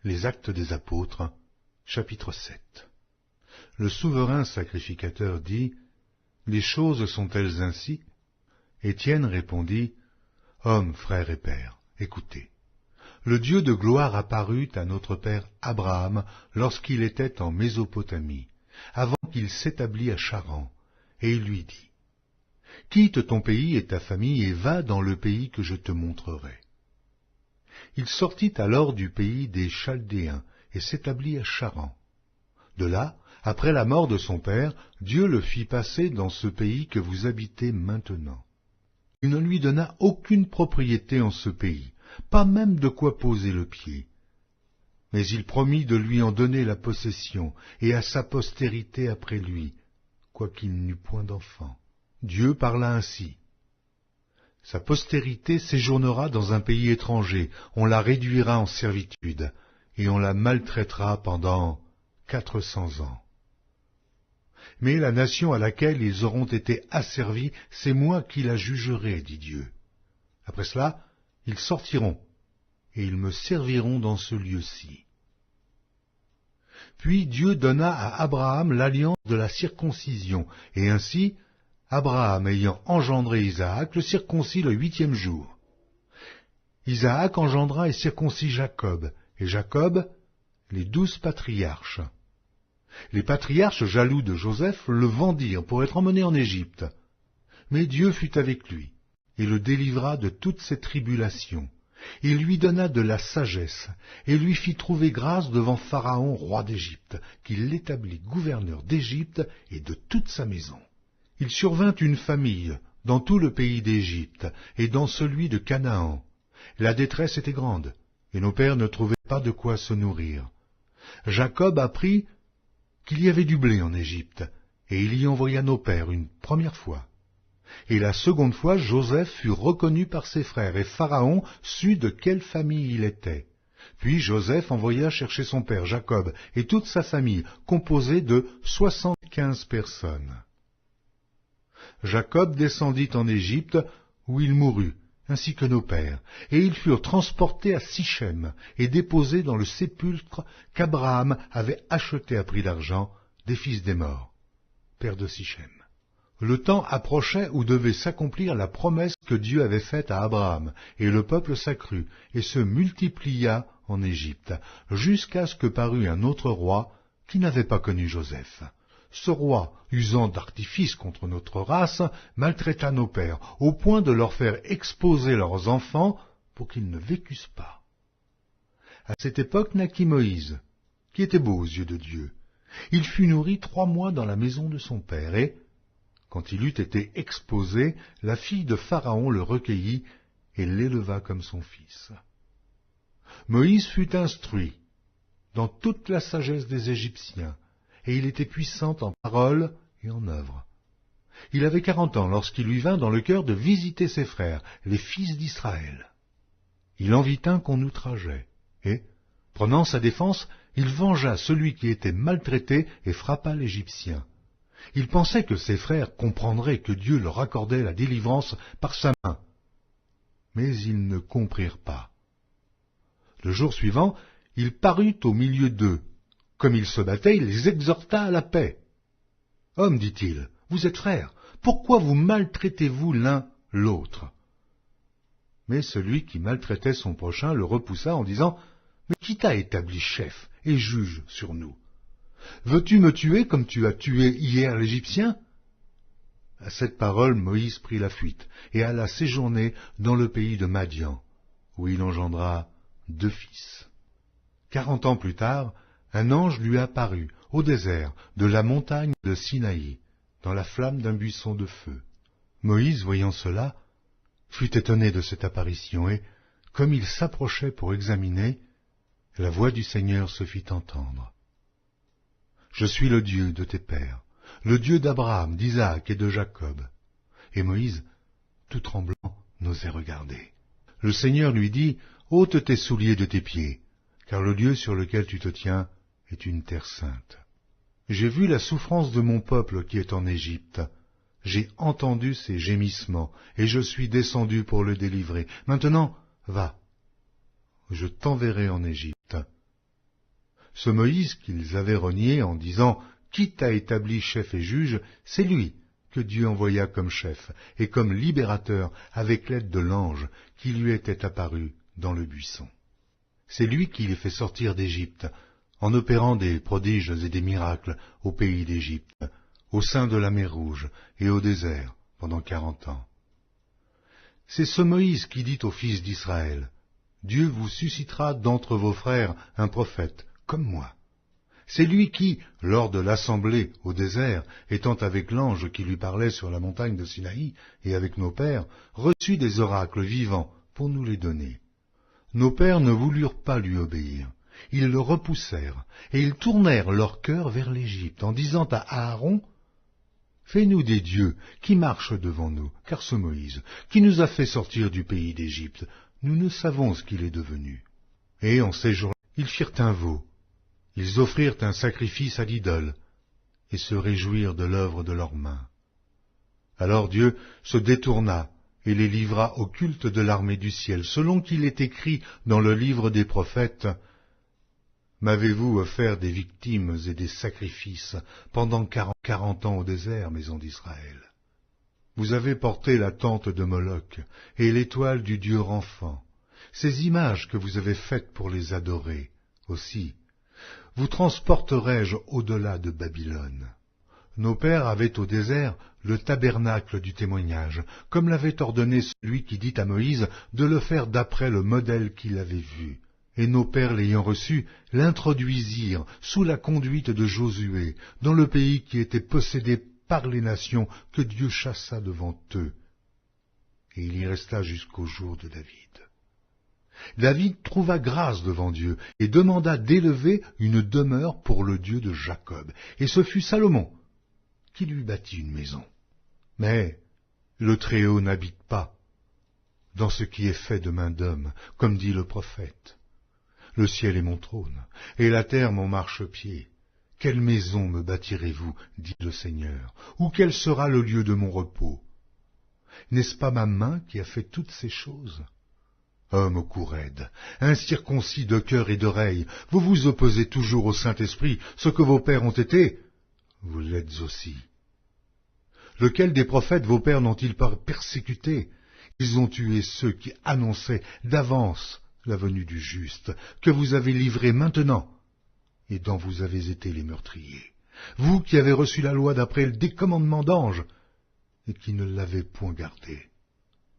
Les Actes des Apôtres, chapitre 7. Le souverain sacrificateur dit, « Les choses sont-elles ainsi ?» Étienne répondit, « Hommes, frères et pères, écoutez. Le Dieu de gloire apparut à notre père Abraham lorsqu'il était en Mésopotamie, avant qu'il s'établît à Charan, et il lui dit, « Quitte ton pays et ta famille et va dans le pays que je te montrerai. » Il sortit alors du pays des Chaldéens et s'établit à Charan. De là, après la mort de son père, Dieu le fit passer dans ce pays que vous habitez maintenant. Il ne lui donna aucune propriété en ce pays, pas même de quoi poser le pied. Mais il promit de lui en donner la possession, et à sa postérité après lui, quoiqu'il n'eût point d'enfant. Dieu parla ainsi. Sa postérité séjournera dans un pays étranger, on la réduira en servitude, et on la maltraitera pendant 400 ans. Mais la nation à laquelle ils auront été asservis, c'est moi qui la jugerai, dit Dieu. Après cela, ils sortiront, et ils me serviront dans ce lieu-ci. Puis Dieu donna à Abraham l'alliance de la circoncision, et ainsi, Abraham ayant engendré Isaac, le circoncit le 8e jour. Isaac engendra et circoncit Jacob, et Jacob, les 12 patriarches. Les patriarches, jaloux de Joseph, le vendirent pour être emmené en Égypte. Mais Dieu fut avec lui, et le délivra de toutes ses tribulations. Il lui donna de la sagesse, et lui fit trouver grâce devant Pharaon, roi d'Égypte, qui l'établit gouverneur d'Égypte et de toute sa maison. Il survint une famille dans tout le pays d'Égypte et dans celui de Canaan. La détresse était grande, et nos pères ne trouvaient pas de quoi se nourrir. Jacob apprit qu'il y avait du blé en Égypte, et il y envoya nos pères une première fois. Et la seconde fois, Joseph fut reconnu par ses frères, et Pharaon sut de quelle famille il était. Puis Joseph envoya chercher son père Jacob et toute sa famille, composée de 75 personnes. Jacob descendit en Égypte, où il mourut, ainsi que nos pères, et ils furent transportés à Sichem et déposés dans le sépulcre qu'Abraham avait acheté à prix d'argent des fils des morts, père de Sichem. Le temps approchait où devait s'accomplir la promesse que Dieu avait faite à Abraham, et le peuple s'accrut et se multiplia en Égypte, jusqu'à ce que parut un autre roi qui n'avait pas connu Joseph. Ce roi, usant d'artifices contre notre race, maltraita nos pères, au point de leur faire exposer leurs enfants pour qu'ils ne vécussent pas. À cette époque naquit Moïse, qui était beau aux yeux de Dieu. Il fut nourri 3 mois dans la maison de son père, et, quand il eut été exposé, la fille de Pharaon le recueillit et l'éleva comme son fils. Moïse fut instruit dans toute la sagesse des Égyptiens, et il était puissant en parole et en œuvre. Il avait 40 ans lorsqu'il lui vint dans le cœur de visiter ses frères, les fils d'Israël. Il en vit un qu'on outrageait, et, prenant sa défense, il vengea celui qui était maltraité et frappa l'Égyptien. Il pensait que ses frères comprendraient que Dieu leur accordait la délivrance par sa main. Mais ils ne comprirent pas. Le jour suivant, il parut au milieu d'eux. Comme ils se battaient, il les exhorta à la paix. « Hommes, dit-il, vous êtes frères, pourquoi vous maltraitez-vous l'un l'autre » Mais celui qui maltraitait son prochain le repoussa en disant « Mais qui t'a établi chef et juge sur nous ? Veux-tu me tuer comme tu as tué hier l'Égyptien » À cette parole, Moïse prit la fuite et alla séjourner dans le pays de Madian, où il engendra 2 fils. 40 ans plus tard, un ange lui apparut au désert de la montagne de Sinaï, dans la flamme d'un buisson de feu. Moïse, voyant cela, fut étonné de cette apparition, et, comme il s'approchait pour examiner, la voix du Seigneur se fit entendre. « Je suis le Dieu de tes pères, le Dieu d'Abraham, d'Isaac et de Jacob. » Et Moïse, tout tremblant, n'osait regarder. Le Seigneur lui dit, « Ôte tes souliers de tes pieds, car le lieu sur lequel tu te tiens est une terre sainte. J'ai vu la souffrance de mon peuple qui est en Égypte. J'ai entendu ses gémissements, et je suis descendu pour le délivrer. Maintenant, va, je t'enverrai en Égypte, Ce Moïse qu'ils avaient renié en disant « Qui t'a établi chef et juge ?» c'est lui que Dieu envoya comme chef et comme libérateur avec l'aide de l'ange qui lui était apparu dans le buisson. C'est lui qui les fait sortir d'Égypte, en opérant des prodiges et des miracles au pays d'Égypte, au sein de la mer Rouge et au désert pendant 40 ans. C'est ce Moïse qui dit aux fils d'Israël, « Dieu vous suscitera d'entre vos frères un prophète, comme moi. » C'est lui qui, lors de l'assemblée au désert, étant avec l'ange qui lui parlait sur la montagne de Sinaï et avec nos pères, reçut des oracles vivants pour nous les donner. Nos pères ne voulurent pas lui obéir. Ils le repoussèrent, et ils tournèrent leur cœur vers l'Égypte, en disant à Aaron, « Fais-nous des dieux qui marchent devant nous, car ce Moïse, qui nous a fait sortir du pays d'Égypte, nous ne savons ce qu'il est devenu. » Et en ces jours-là, ils firent un veau. Ils offrirent un sacrifice à l'idole, et se réjouirent de l'œuvre de leurs mains. Alors Dieu se détourna, et les livra au culte de l'armée du ciel, selon qu'il est écrit dans le livre des prophètes, « M'avez-vous offert des victimes et des sacrifices pendant 40 ans au désert, maison d'Israël? Vous avez porté la tente de Moloch et l'étoile du dieu Renfant, ces images que vous avez faites pour les adorer. Aussi, vous transporterai-je au-delà de Babylone. » Nos pères avaient au désert le tabernacle du témoignage, comme l'avait ordonné celui qui dit à Moïse de le faire d'après le modèle qu'il avait vu. Et nos pères l'ayant reçu, l'introduisirent sous la conduite de Josué, dans le pays qui était possédé par les nations que Dieu chassa devant eux. Et il y resta jusqu'au jour de David. David trouva grâce devant Dieu et demanda d'élever une demeure pour le Dieu de Jacob. Et ce fut Salomon qui lui bâtit une maison. Mais le Très-Haut n'habite pas dans ce qui est fait de main d'homme, comme dit le prophète. Le ciel est mon trône, et la terre mon marchepied. Quelle maison me bâtirez-vous, dit le Seigneur, ou quel sera le lieu de mon repos? N'est-ce pas ma main qui a fait toutes ces choses? Homme au cou raide, incirconcis de cœur et d'oreille, vous vous opposez toujours au Saint-Esprit, ce que vos pères ont été, vous l'êtes aussi. Lequel des prophètes vos pères n'ont-ils pas persécuté? Ils ont tué ceux qui annonçaient d'avance la venue du juste, que vous avez livré maintenant, et dont vous avez été les meurtriers. Vous qui avez reçu la loi d'après le décommandement d'ange, et qui ne l'avez point gardée.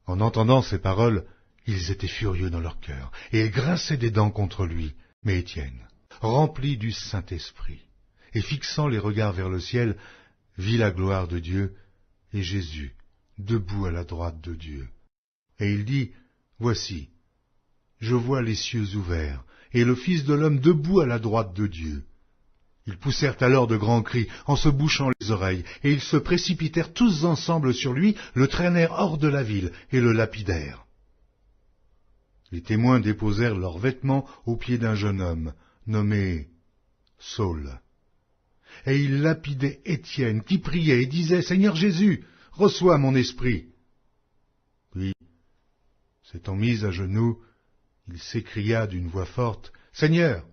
En entendant ces paroles, ils étaient furieux dans leur cœur, et ils grinçaient des dents contre lui. Mais Étienne, rempli du Saint-Esprit, et fixant les regards vers le ciel, vit la gloire de Dieu, et Jésus, debout à la droite de Dieu. Et il dit, « Voici, je vois les cieux ouverts, et le Fils de l'homme debout à la droite de Dieu. » Ils poussèrent alors de grands cris, en se bouchant les oreilles, et ils se précipitèrent tous ensemble sur lui, le traînèrent hors de la ville, et le lapidèrent. Les témoins déposèrent leurs vêtements aux pieds d'un jeune homme, nommé Saul. Et ils lapidaient Étienne, qui priait et disait, « Seigneur Jésus, reçois mon esprit. » Puis, s'étant mis à genoux, il s'écria d'une voix forte, « Seigneur,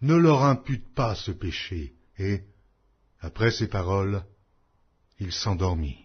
ne leur impute pas ce péché. » Et, après ces paroles, il s'endormit.